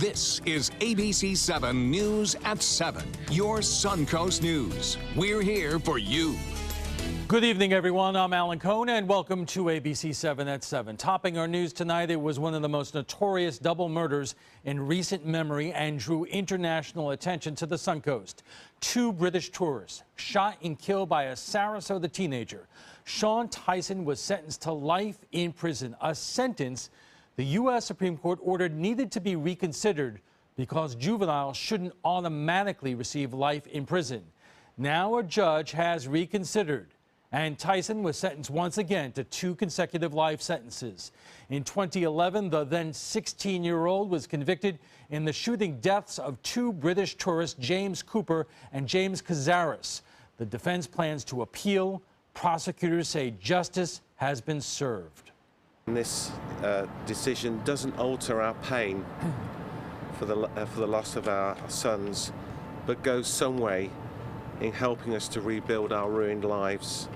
This is ABC 7 News at 7, your Suncoast News. We're here for you. Good evening, everyone. I'm Alan Cohn, and welcome to ABC 7 at 7. Topping our news tonight, it was one of the most notorious double murders in recent memory and drew international attention to the Suncoast. 2 British tourists shot and killed by a Sarasota teenager. Sean Tyson was sentenced to life in prison, a sentence the U.S. Supreme Court ordered needed to be reconsidered because juveniles shouldn't automatically receive life in prison. Now a judge has reconsidered, and Tyson was sentenced once again to 2 consecutive life sentences. In 2011, the then 16-year-old was convicted in the shooting deaths of 2 British tourists, James Cooper and James Cazares. The defense plans to appeal. Prosecutors say justice has been served. This decision doesn't alter our pain for the loss of our sons, but goes some way in helping us to rebuild our ruined lives.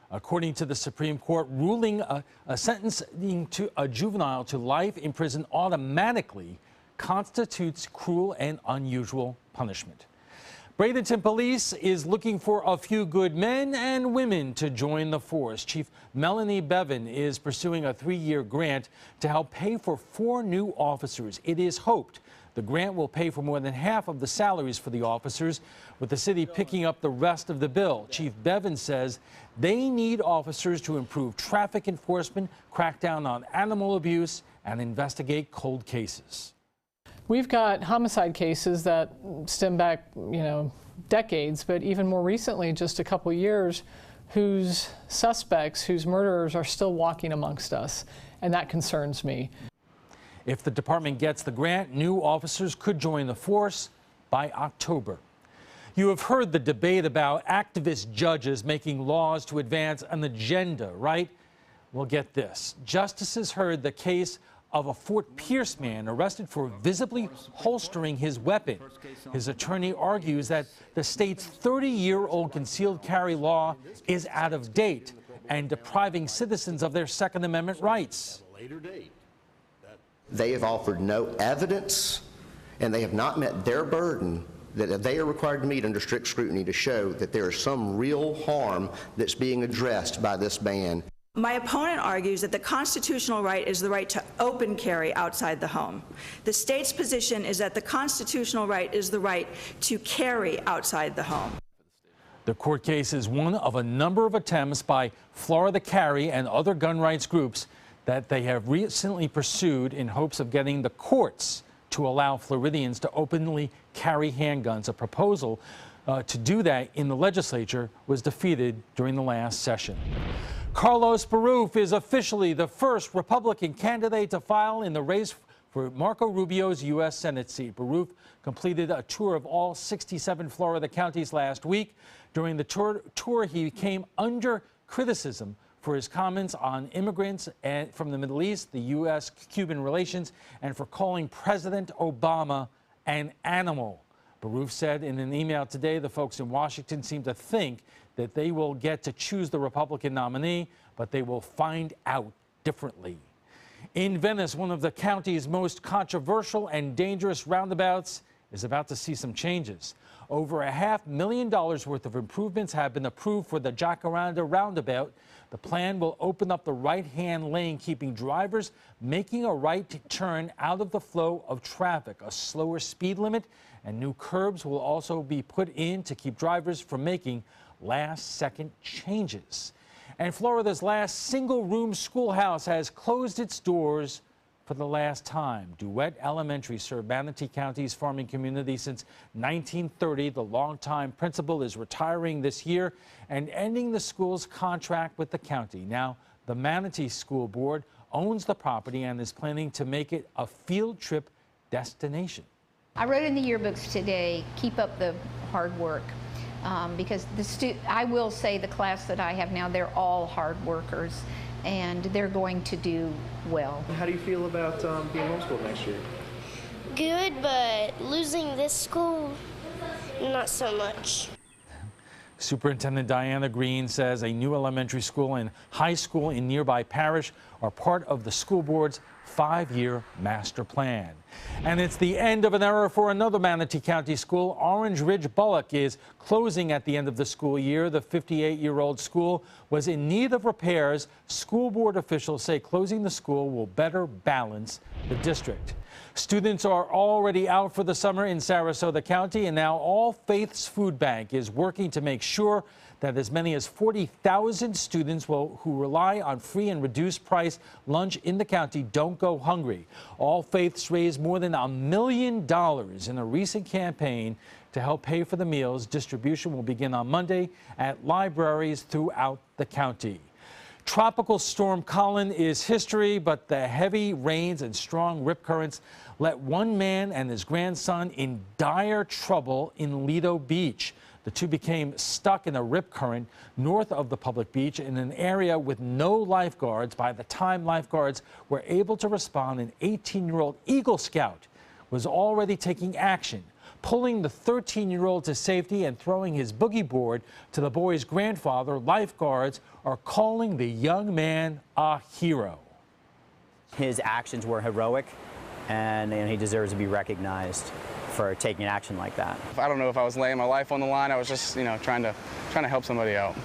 According to the Supreme Court, ruling a sentencing to a juvenile to life in prison automatically constitutes cruel and unusual punishment. Bradenton Police is looking for a few good men and women to join the force. Chief Melanie Bevan is pursuing a 3-year grant to help pay for 4 new officers. It is hoped the grant will pay for more than half of the salaries for the officers, with the city picking up the rest of the bill. Chief Bevan says they need officers to improve traffic enforcement, crack down on animal abuse, and investigate cold cases. We've got homicide cases that stem back, decades, but even more recently, just a couple years, whose suspects, whose murderers are still walking amongst us, and that concerns me. If the department gets the grant, new officers could join the force by October. You have heard the debate about activist judges making laws to advance an agenda, right? Well, get this. Justices heard the case of a Fort Pierce man arrested for visibly holstering his weapon. His attorney argues that the state's 30-year-old concealed carry law is out of date and depriving citizens of their Second Amendment rights. They have offered no evidence, and they have not met their burden that they are required to meet under strict scrutiny to show that there is some real harm that's being addressed by this ban. My opponent argues that the constitutional right is the right to open carry outside the home. The state's position is that the constitutional right is the right to carry outside the home. The court case is one of a number of attempts by Florida Carry and other gun rights groups that they have recently pursued in hopes of getting the courts to allow Floridians to openly carry handguns. A proposal to do that in the legislature was defeated during the last session. Carlos Baruf is officially the first Republican candidate to file in the race for Marco Rubio's U.S. Senate seat. Baruf completed a tour of all 67 Florida counties last week. During the tour, he came under criticism for his comments on immigrants from the Middle East, the U.S.-Cuban relations, and for calling President Obama an animal. Baruf said in an email today the folks in Washington seem to think that they will get to choose the Republican nominee, but they will find out differently. In Venice, one of the county's most controversial and dangerous roundabouts is about to see some changes. Over $500,000 worth of improvements have been approved for the Jacaranda roundabout. The plan will open up the right-hand lane, keeping drivers making a right turn out of the flow of traffic. A slower speed limit and new curbs will also be put in to keep drivers from making last-second changes. And Florida's last single-room schoolhouse has closed its doors for the last time. DeWitt Elementary served Manatee County's farming community since 1930. The longtime principal is retiring this year and ending the school's contract with the county. Now, the Manatee School Board owns the property and is planning to make it a field trip destination. I wrote in the yearbooks today, keep up the hard work. Because I will say the class that I have now, they're all hard workers, and they're going to do well. How do you feel about being homeschooled next year? Good, but losing this school, not so much. Superintendent Diana Green says a new elementary school and high school in nearby parish are part of the school board's 5-year master plan. And it's the end of an era for another Manatee County school. Orange Ridge Bullock is closing at the end of the school year. The 58-year-old school was in need of repairs. School board officials say closing the school will better balance the district. Students are already out for the summer in Sarasota County, and now All Faiths Food Bank is working to make sure that as many as 40,000 students who rely on free and reduced price lunch in the county don't go hungry. All Faiths raised more than $1 million in a recent campaign to help pay for the meals. Distribution will begin on Monday at libraries throughout the county. Tropical Storm Colin is history, but the heavy rains and strong rip currents left one man and his grandson in dire trouble in Lido Beach. The two became stuck in a rip current north of the public beach in an area with no lifeguards. By the time lifeguards were able to respond, an 18-year-old Eagle Scout was already taking action, pulling the 13-year-old to safety and throwing his boogie board to the boy's grandfather. Lifeguards are calling the young man a hero. His actions were heroic, and he deserves to be recognized for taking action like that. I don't know if I was laying my life on the line. I was just, trying to help somebody out.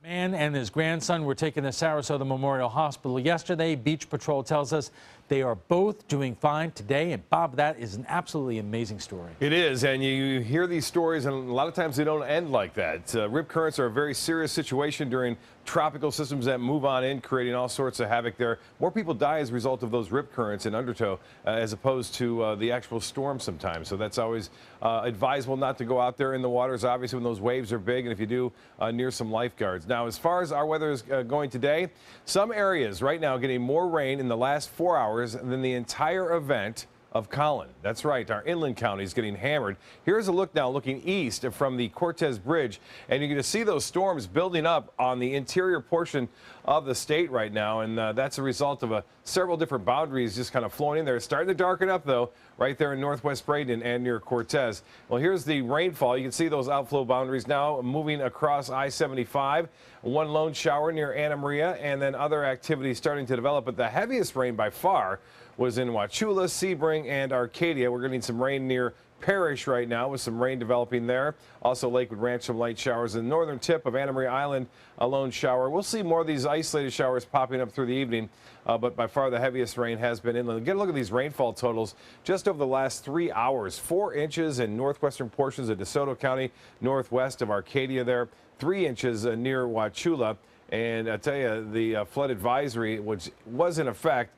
Man and his grandson were taken to Sarasota Memorial Hospital yesterday. Beach Patrol tells us they are both doing fine today. And Bob, that is an absolutely amazing story. It is, and you hear these stories, and a lot of times they don't end like that. Rip currents are a very serious situation during tropical systems that move on in, creating all sorts of havoc there. More people die as a result of those rip currents in undertow as opposed to the actual storm sometimes. So that's always advisable not to go out there in the waters, obviously, when those waves are big, and if you do, near some lifeguards. Now, as far as our weather is going today, some areas right now getting more rain in the last 4 hours than the entire event of Colin. That's right, our inland county is getting hammered. Here's a look now looking east from the Cortez Bridge, and you're going to see those storms building up on the interior portion of the state right now, and that's a result of several different boundaries just kind of flowing in there. It's starting to darken up, though, right there in northwest Braden and near Cortez. Well, here's the rainfall. You can see those outflow boundaries now moving across I-75. One lone shower near Anna Maria, and then other activities starting to develop, but the heaviest rain by far was in Wauchula, Sebring, and Arcadia. We're getting some rain near Parrish right now with some rain developing there. Also Lakewood Ranch, some light showers. In the northern tip of Anna Maria Island, a lone shower. We'll see more of these isolated showers popping up through the evening, but by far the heaviest rain has been inland. Get a look at these rainfall totals just over the last 3 hours. 4 inches in northwestern portions of DeSoto County, northwest of Arcadia there. 3 inches near Wauchula. And I tell you, the flood advisory, which was in effect,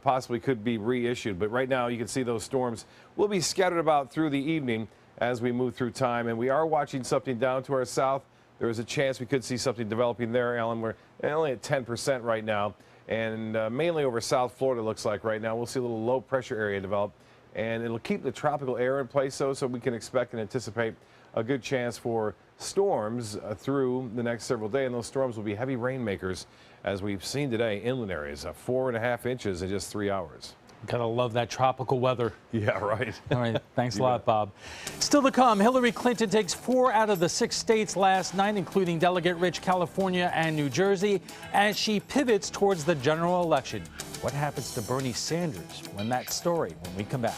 possibly could be reissued. But right now you can see those storms will be scattered about through the evening as we move through time. And we are watching something down to our south. There is a chance we could see something developing there, Alan. We're only at 10% right now, and mainly over South Florida looks like right now. We'll see a little low pressure area develop, and it'll keep the tropical air in place so we can expect and anticipate a good chance for storms through the next several days. And those storms will be heavy rainmakers, as we've seen today, inland areas, 4.5 inches in just 3 hours. Gotta love that tropical weather. Yeah, right. All right, thanks a lot, Bob. Still to come, Hillary Clinton takes 4 out of the 6 states last night, including delegate-rich California and New Jersey, as she pivots towards the general election. What happens to Bernie Sanders? When that story, when we come back.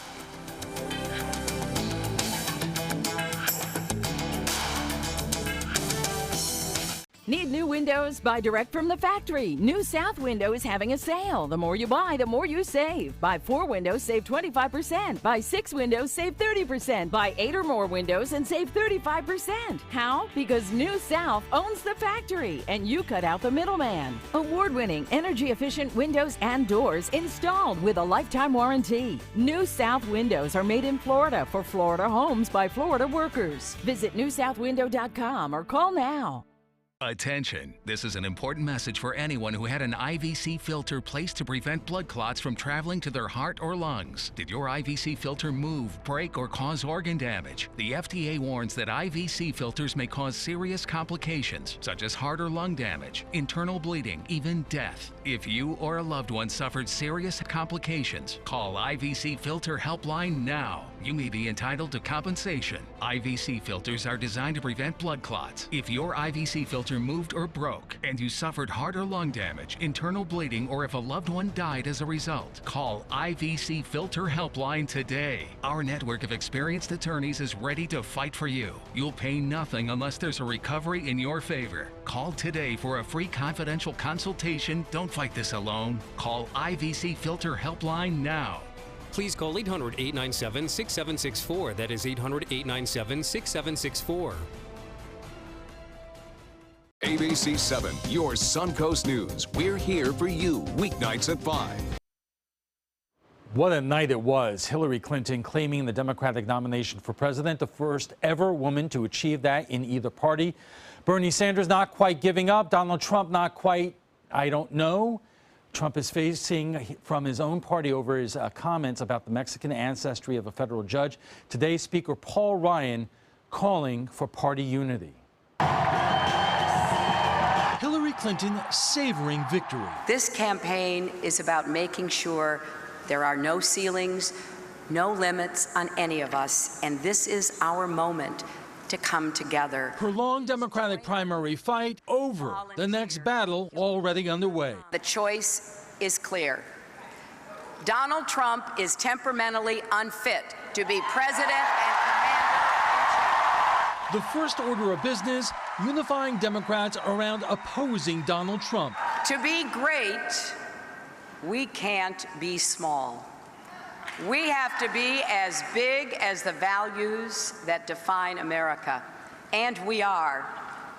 Need new windows? Buy direct from the factory. New South Window is having a sale. The more you buy, the more you save. Buy 4 windows, save 25%. Buy 6 windows, save 30%. Buy 8 or more windows and save 35%. How? Because New South owns the factory and you cut out the middleman. Award-winning, energy-efficient windows and doors installed with a lifetime warranty. New South Windows are made in Florida for Florida homes by Florida workers. Visit newsouthwindow.com or call now. Attention! This is an important message for anyone who had an IVC filter placed to prevent blood clots from traveling to their heart or lungs. Did your IVC filter move, break, or cause organ damage? The FDA warns that IVC filters may cause serious complications, such as heart or lung damage, internal bleeding, even death. If you or a loved one suffered serious complications, call IVC Filter Helpline now. You may be entitled to compensation. IVC filters are designed to prevent blood clots. If your IVC filter filter moved or broke, and you suffered heart or lung damage, internal bleeding, or if a loved one died as a result, call IVC Filter Helpline today. Our network of experienced attorneys is ready to fight for you. You'll pay nothing unless there's a recovery in your favor. Call today for a free confidential consultation. Don't fight this alone. Call IVC Filter Helpline now. Please call 800-897-6764. That is 800-897-6764. ABC 7, your Suncoast News. We're here for you weeknights at 5. What a night it was. Hillary Clinton claiming the Democratic nomination for president, the first ever woman to achieve that in either party. Bernie Sanders not quite giving up. Donald Trump not quite, I don't know. Trump is facing from his own party over his comments about the Mexican ancestry of a federal judge. Today, Speaker Paul Ryan calling for party unity. Hillary Clinton savoring victory. This campaign is about making sure there are no ceilings, no limits on any of us, and this is our moment to come together. Her long Democratic primary fight over, the next battle already underway. The choice is clear. Donald Trump is temperamentally unfit to be president and commander-in-chief. The first order of business, unifying Democrats around opposing Donald Trump. To be great, we can't be small. We have to be as big as the values that define America. And we are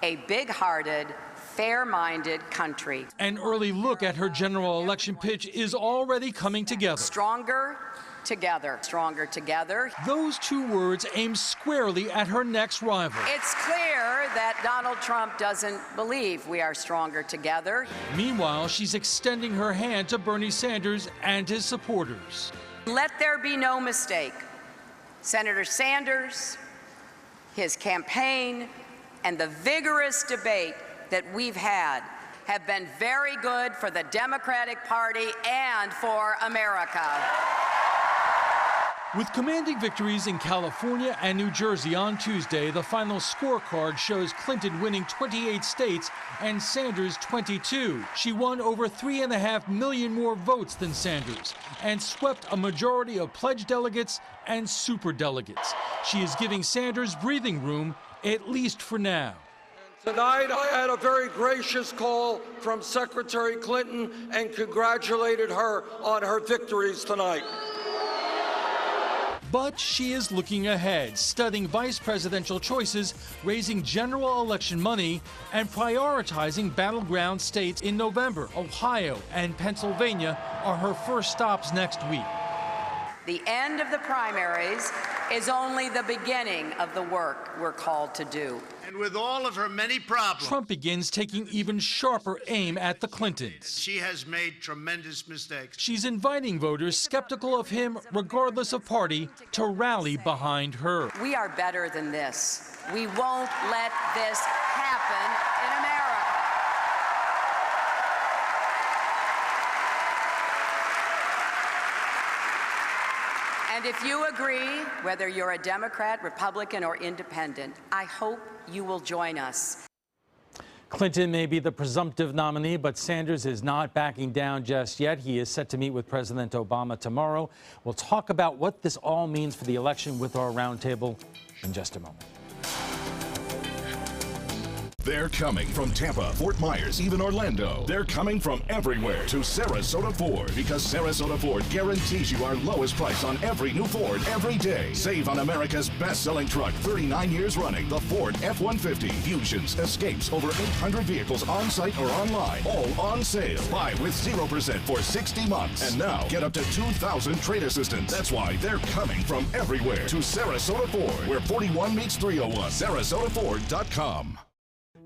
a big-hearted, fair-minded country. An early look at her general election pitch is already coming together. Stronger together. Stronger together. Those two words aim squarely at her next rival. It's clear that Donald Trump doesn't believe we are stronger together. Meanwhile, she's extending her hand to Bernie Sanders and his supporters. Let there be no mistake. Senator Sanders, his campaign, and the vigorous debate that we've had have been very good for the Democratic Party and for America. With commanding victories in California and New Jersey on Tuesday, the final scorecard shows Clinton winning 28 states and Sanders 22. She won over 3.5 million more votes than Sanders and swept a majority of pledged delegates and superdelegates. She is giving Sanders breathing room, at least for now. Tonight, I had a very gracious call from Secretary Clinton and congratulated her on her victories tonight. But she is looking ahead, studying vice presidential choices, raising general election money, and prioritizing battleground states in November. Ohio and Pennsylvania are her first stops next week. The end of the primaries is only the beginning of the work we're called to do. And with all of her many problems, Trump begins taking even sharper aim at the Clintons. she has made tremendous mistakes. She's inviting voters skeptical of him, regardless of party, to rally behind her. We are better than this. We won't let this happen in America. And if you agree, whether you're a Democrat, Republican, or Independent, I hope you will join us. Clinton may be the presumptive nominee, but Sanders is not backing down just yet. He is set to meet with President Obama tomorrow. We'll talk about what this all means for the election with our roundtable in just a moment. They're coming from Tampa, Fort Myers, even Orlando. They're coming from everywhere to Sarasota Ford, because Sarasota Ford guarantees you our lowest price on every new Ford every day. Save on America's best-selling truck, 39 years running, the Ford F-150, Fusions, Escapes, over 800 vehicles on-site or online, all on sale. Buy with 0% for 60 months. And now, get up to $2,000 trade assistance. That's why they're coming from everywhere to Sarasota Ford, where 41 meets 301. SarasotaFord.com.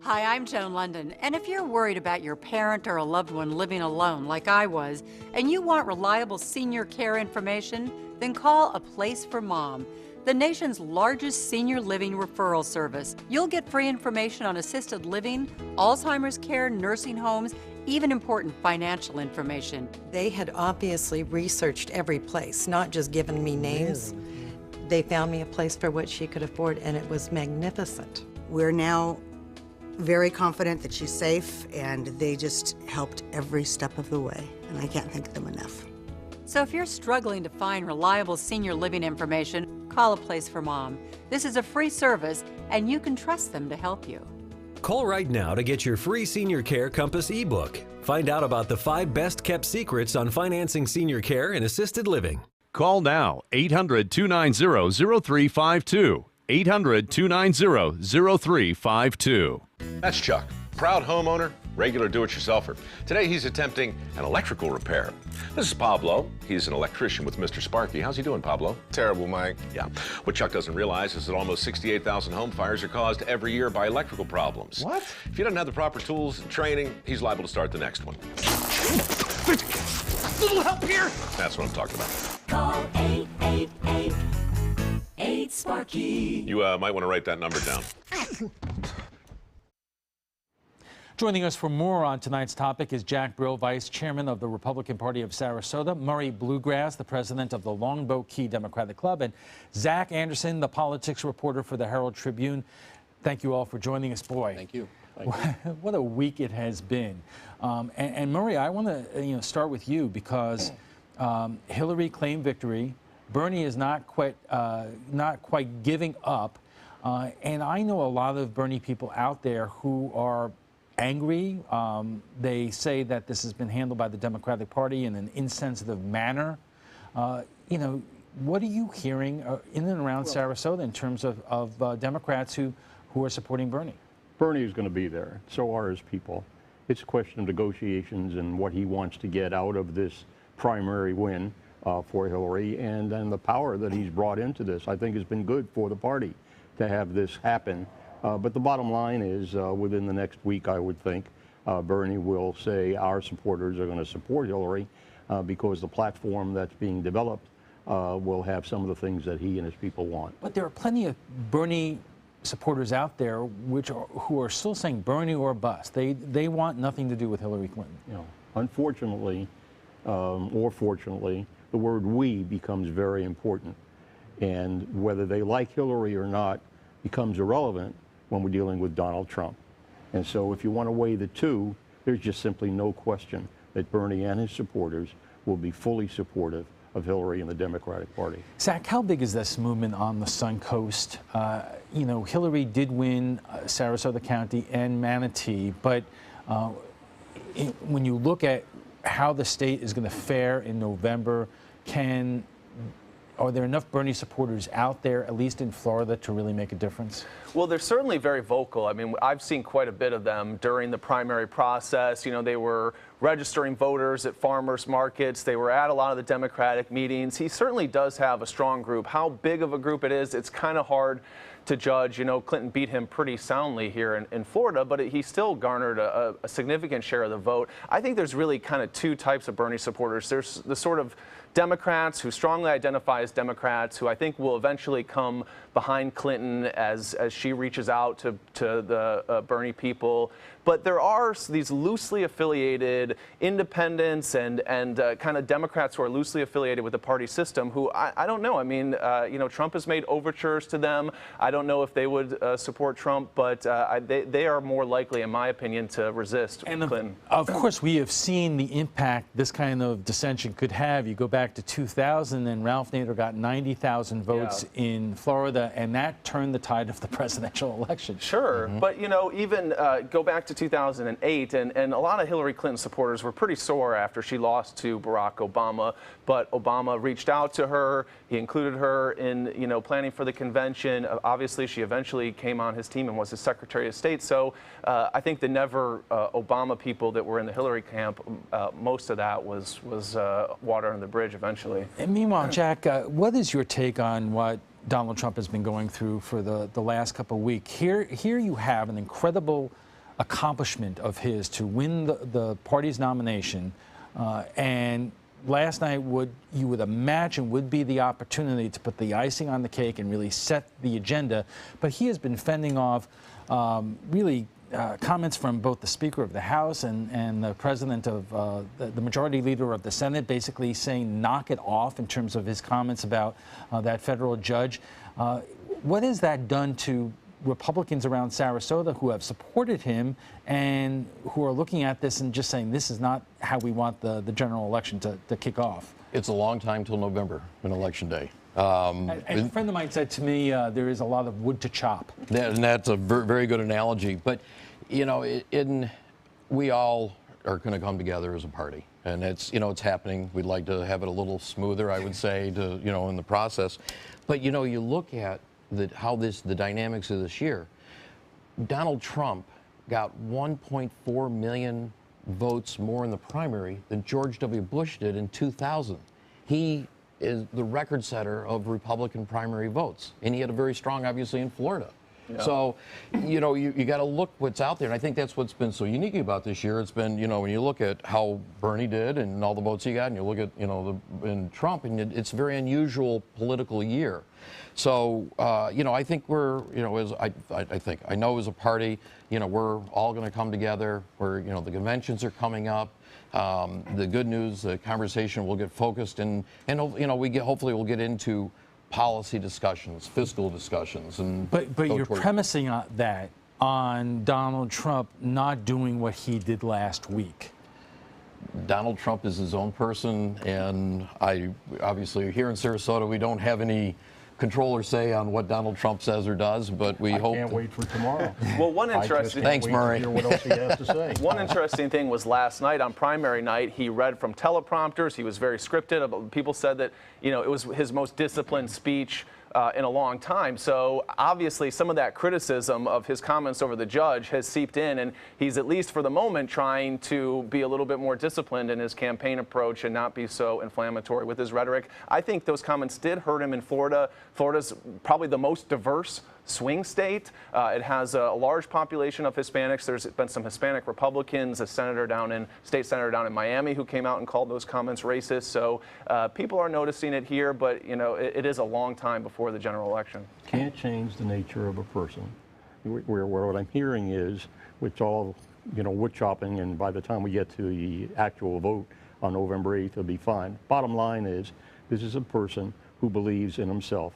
Hi, I'm Joan London, and if you're worried about your parent or a loved one living alone like I was, and you want reliable senior care information, then call A Place for Mom, the nation's largest senior living referral service. You'll get free information on assisted living, Alzheimer's care, nursing homes, even important financial information. They had obviously researched every place, not just given me names. They found me a place for what she could afford, and it was magnificent. We're now very confident that she's safe, and they just helped every step of the way, and I can't thank them enough. So if you're struggling to find reliable senior living information, call A Place for Mom. This is a free service, and you can trust them to help you. Call right now to get your free Senior Care Compass ebook. Find out about the 5 best-kept secrets on financing senior care and assisted living. Call now, 800-290-0352. 800-290-0352. That's Chuck, proud homeowner, regular do-it-yourselfer. Today he's attempting an electrical repair. This is Pablo. He's an electrician with Mr. Sparky. How's he doing, Pablo? Terrible, Mike. Yeah. What Chuck doesn't realize is that almost 68,000 home fires are caused every year by electrical problems. What? If he doesn't have the proper tools and training, he's liable to start the next one. Little help here. That's what I'm talking about. Call 888-8-SPARKY. You might want to write that number down. Joining us for more on tonight's topic is Jack Brill, Vice Chairman of the Republican Party of Sarasota, Murray Bluegrass, the President of the Longboat Key Democratic Club, and Zach Anderson, the politics reporter for the Herald Tribune. Thank you all for joining us. Boy, Thank you. What a week it has been. And Murray, I want to start with you because Hillary claimed victory. Bernie is not quite giving up, and I know a lot of Bernie people out there who are angry. They say that this has been handled by the Democratic Party in an insensitive manner. What are you hearing in and around Sarasota in terms of Democrats who are supporting Bernie? Bernie is going to be there. So are his people. It's a question of negotiations and what he wants to get out of this primary win for Hillary, and then the power that he's brought into this. I think has been good for the party to have this happen. But the bottom line is, within the next week, I would think, Bernie will say our supporters are going to support Hillary because the platform that's being developed will have some of the things that he and his people want. But there are plenty of Bernie supporters out there who are still saying Bernie or bust. They want nothing to do with Hillary Clinton. Unfortunately, or fortunately, the word "we" becomes very important, and whether they like Hillary or not becomes irrelevant when we're dealing with Donald Trump. And so if you want to weigh the two, there's just simply no question that Bernie and his supporters will be fully supportive of Hillary and the Democratic Party. Zach, how big is this movement on the Suncoast? Hillary did win Sarasota County and Manatee, but when you look at how the state is going to fare in November, are there enough Bernie supporters out there, at least in Florida, to really make a difference? Well, they're certainly very vocal. I mean, I've seen quite a bit of them during the primary process. They were registering voters at farmers markets. They were at a lot of the Democratic meetings. He certainly does have a strong group. How big of a group it is, it's kind of hard to judge. Clinton beat him pretty soundly here in Florida, but he still garnered a significant share of the vote. I think there's really kind of two types of Bernie supporters. There's the sort of Democrats who strongly identify as Democrats, who I think will eventually come behind Clinton as she reaches out to the Bernie people. But there are these loosely affiliated independents and kind of Democrats who are loosely affiliated with the party system who I don't know. I mean, Trump has made overtures to them. I don't know if they would support Trump, but they are more likely, in my opinion, to resist Clinton. Of course, we have seen the impact this kind of dissension could have. You go back to 2000, and Ralph Nader got 90,000 votes in Florida, and that turned the tide of the presidential election. Sure, but even go back to 2008, and a lot of Hillary Clinton supporters were pretty sore after she lost to Barack Obama, but Obama reached out to her. He included her in planning for the convention. Obviously, she eventually came on his team and was his Secretary of State. So I think the never Obama people that were in the Hillary camp, most of that was water under the bridge eventually. And meanwhile, Jack, what is your take on what Donald Trump has been going through for the last couple of weeks? Here you have an incredible accomplishment of his to win the party's nomination, and last night you would imagine would be the opportunity to put the icing on the cake and really set the agenda. But he has been fending off comments from both the Speaker of the House and the President of the Majority Leader of the Senate, basically saying knock it off in terms of his comments about that federal judge. What has that done to Republicans around Sarasota who have supported him and who are looking at this and just saying this is not how we want the general election to kick off. It's a long time till November, in Election Day. A friend of mine said to me, there is a lot of wood to chop. And that's a very good analogy. But, you know, we all are going to come together as a party. And it's happening. We'd like to have it a little smoother, I would say, in the process. But, you look at the dynamics of this year. Donald Trump got 1.4 million votes more in the primary than George W. Bush did in 2000. He is the record setter of Republican primary votes. And he had a very strong, obviously, in Florida. Yeah. So, you got to look what's out there. And I think that's what's been so unique about this year. It's been, when you look at how Bernie did and all the votes he got, and you look at, in Trump, and it's a very unusual political year. So, I think we're, I know as a party, we're all going to come together. The conventions are coming up. The good news, the conversation will get focused and hopefully we'll get into policy discussions, fiscal discussions, and but you're premising that on Donald Trump not doing what he did last week. Donald Trump is his own person, and obviously here in Sarasota we don't have any control or say on what Donald Trump says or does, but we hope. I can't wait for tomorrow. Well, one interesting. Thanks, Murray. Hear what else he has to say. One interesting thing was last night on primary night, he read from teleprompters. He was very scripted. People said that it was his most disciplined speech in a long time. So obviously some of that criticism of his comments over the judge has seeped in, and he's at least for the moment trying to be a little bit more disciplined in his campaign approach and not be so inflammatory with his rhetoric. I think those comments did hurt him in Florida. Florida's probably the most diverse swing state. It has a large population of Hispanics. There's been some Hispanic Republicans, a state senator down in Miami who came out and called those comments racist. So people are noticing it here, but it is a long time before the general election. Can't change the nature of a person. Where what I'm hearing is, it's all wood chopping, and by the time we get to the actual vote on November 8th, it'll be fine. Bottom line is, this is a person who believes in himself.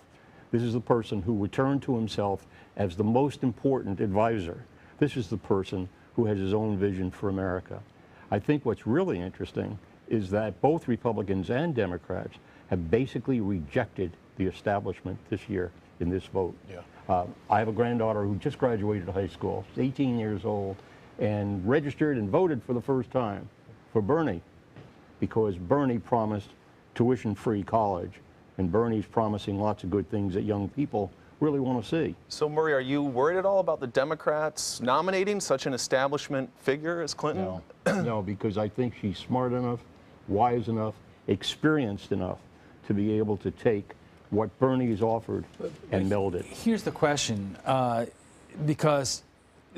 This is the person who would turn to himself as the most important advisor. This is the person who has his own vision for America. I think what's really interesting is that both Republicans and Democrats have basically rejected the establishment this year in this vote. Yeah. I have a granddaughter who just graduated high school. She's 18 years old and registered and voted for the first time for Bernie because Bernie promised tuition-free college. And Bernie's promising lots of good things that young people really want to see. So, Murray, are you worried at all about the Democrats nominating such an establishment figure as Clinton? No, no, because I think she's smart enough, wise enough, experienced enough to be able to take what Bernie has offered and meld it. Here's the question, because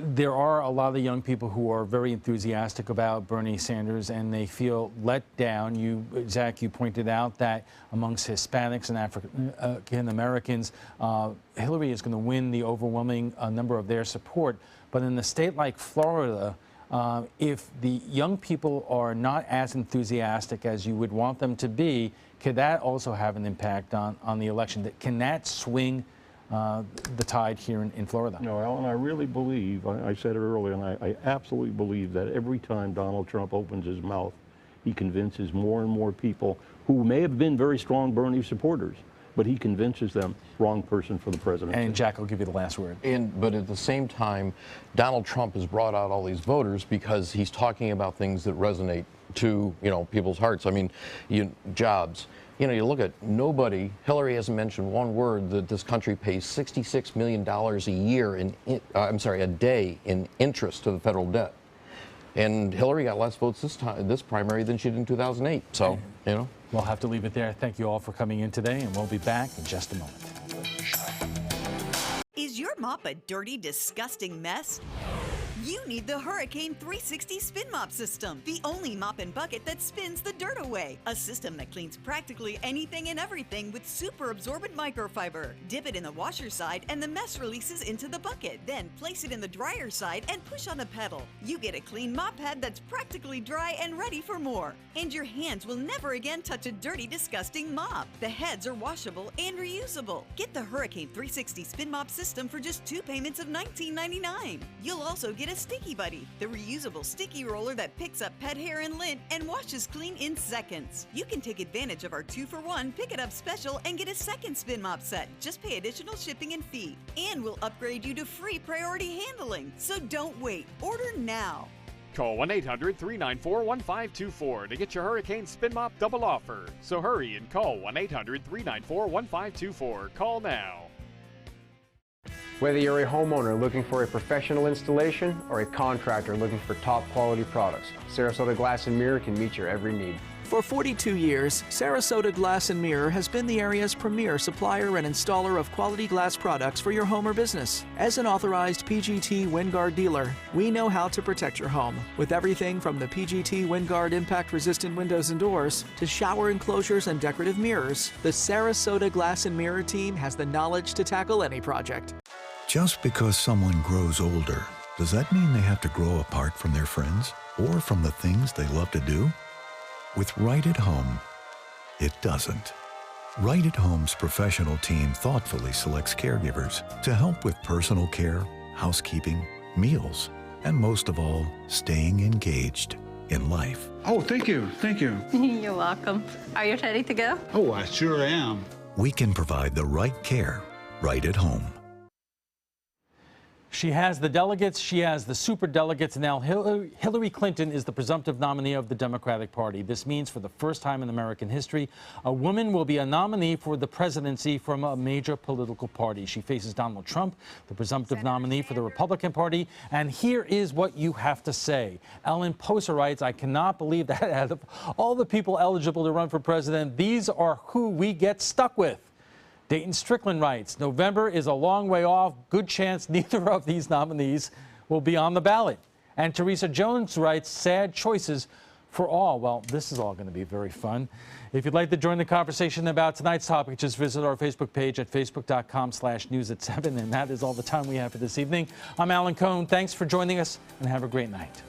there are a lot of young people who are very enthusiastic about Bernie Sanders and they feel let down. Zach, you pointed out that amongst Hispanics and African Americans, Hillary is going to win the overwhelming number of their support. But in a state like Florida, if the young people are not as enthusiastic as you would want them to be, could that also have an impact on the election? Can that swing the tide here in Florida? No, Alan, I really believe, I said it earlier, and I absolutely believe that every time Donald Trump opens his mouth, he convinces more and more people who may have been very strong Bernie supporters, but he convinces them wrong person for the presidency. And Jack, I'll give you the last word. But at the same time, Donald Trump has brought out all these voters because he's talking about things that resonate to people's hearts. I mean, jobs. You look at Hillary hasn't mentioned one word that this country pays $66 million a day in interest to the federal debt. And Hillary got less votes this primary than she did in 2008. So, We'll have to leave it there. Thank you all for coming in today, and we'll be back in just a moment. Is your mop a dirty, disgusting mess? You need the Hurricane 360 Spin Mop System, the only mop and bucket that spins the dirt away. A system that cleans practically anything and everything with super absorbent microfiber. Dip it in the washer side and the mess releases into the bucket. Then place it in the dryer side and push on a pedal. You get a clean mop pad that's practically dry and ready for more. And your hands will never again touch a dirty, disgusting mop. The heads are washable and reusable. Get the Hurricane 360 Spin Mop System for just 2 payments of $19.99. You'll also get a Sticky Buddy, the reusable sticky roller that picks up pet hair and lint and washes clean in seconds. You can take advantage of our 2-for-1 Pick It Up special and get a second spin mop set. Just pay additional shipping and fee. And we'll upgrade you to free priority handling. So don't wait. Order now. Call 1-800-394-1524 to get your Hurricane Spin Mop double offer. So hurry and call 1-800-394-1524. Call now. Whether you're a homeowner looking for a professional installation or a contractor looking for top quality products, Sarasota Glass and Mirror can meet your every need. For 42 years, Sarasota Glass and Mirror has been the area's premier supplier and installer of quality glass products for your home or business. As an authorized PGT WinGuard dealer, we know how to protect your home with everything from the PGT WinGuard impact-resistant windows and doors to shower enclosures and decorative mirrors. The Sarasota Glass and Mirror team has the knowledge to tackle any project. Just because someone grows older, does that mean they have to grow apart from their friends or from the things they love to do? With Right at Home, it doesn't. Right at Home's professional team thoughtfully selects caregivers to help with personal care, housekeeping, meals, and most of all, staying engaged in life. Oh, thank you. Thank you. You're welcome. Are you ready to go? Oh, I sure am. We can provide the right care right at home. She has the delegates, she has the superdelegates. Now Hillary Clinton is the presumptive nominee of the Democratic Party. This means for the first time in American history, a woman will be a nominee for the presidency from a major political party. She faces Donald Trump, the presumptive nominee for the Republican Party. And here is what you have to say. Ellen Poser writes, I cannot believe that out of all the people eligible to run for president, these are who we get stuck with. Dayton Strickland writes, November is a long way off. Good chance neither of these nominees will be on the ballot. And Teresa Jones writes, sad choices for all. Well, this is all going to be very fun. If you'd like to join the conversation about tonight's topic, just visit our Facebook page at facebook.com/news@7. And that is all the time we have for this evening. I'm Alan Cohn. Thanks for joining us and have a great night.